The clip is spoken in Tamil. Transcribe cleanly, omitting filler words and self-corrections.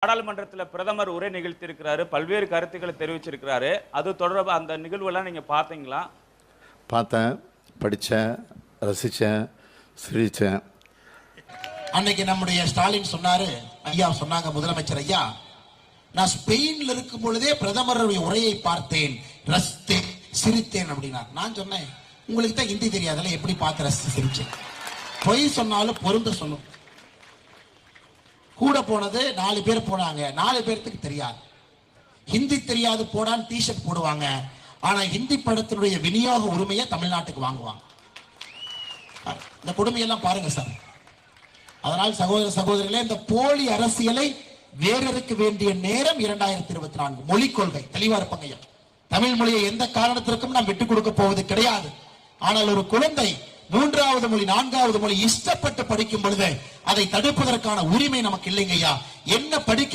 நாடாளுமன்றத்தில் பிரதமர் உரை நிகழ்த்தியிருக்கிறாரு, பல்வேறு கருத்துக்களை தெரிவிச்சிருக்கிறாரு. அது தொடர்பா அந்த நிகழ்வெல்லாம் நீங்க பாத்தீங்களா? பார்த்தேன், படித்தேன், ரசித்தேன், சிரித்தேன். அன்னைக்கு நம்முடைய ஸ்டாலின் சொன்னாரு, ஐயா சொன்னாங்க, முதலமைச்சர் ஐயா, நான் ஸ்பெயின்ல இருக்கும் பொழுதே பிரதமருடைய உரையை பார்த்தேன், ரசித்தேன், சிரித்தேன் அப்படின்னார். நான் சொன்னேன், உங்களுக்கு தான் ஹிந்தி தெரியாதுல்ல, எப்படி பார்த்து ரசித்து சிரிச்சேன்? பொய் சொன்னாலும் பொருந்து சொல்லும். கூட போனது 4 பேர் போனாங்க, 4 பேருக்கு தெரியாது. ஹிந்தி தெரியாது போடான்னு டிஷர்ட் போடுவாங்க, ஆனா ஹிந்தி படத்தினுடைய விநியோக உரிமையை தமிழ்நாட்டுக்கு வாங்குவாங்க. இந்த கொடுமையெல்லாம் பாருங்க சார். அதனால் சகோதர சகோதரிகளே, இந்த போலி அரசியலை வேறறுக்க வேண்டிய நேரம் 2024. மொழிக் கொள்கை தெளிவா இருப்பாங்க. தமிழ் மொழியை எந்த காரணத்திற்கும் நாம் விட்டுக் கொடுக்க போவது கிடையாது. ஆனால் ஒரு குழந்தை 3வது மொழி 4வது மொழி இஷ்டப்பட்டு படிக்கும் பொழுது அதை தடுப்பதற்கான உரிமை நமக்கு இல்லைங்க ஐயா. என்ன படிக்க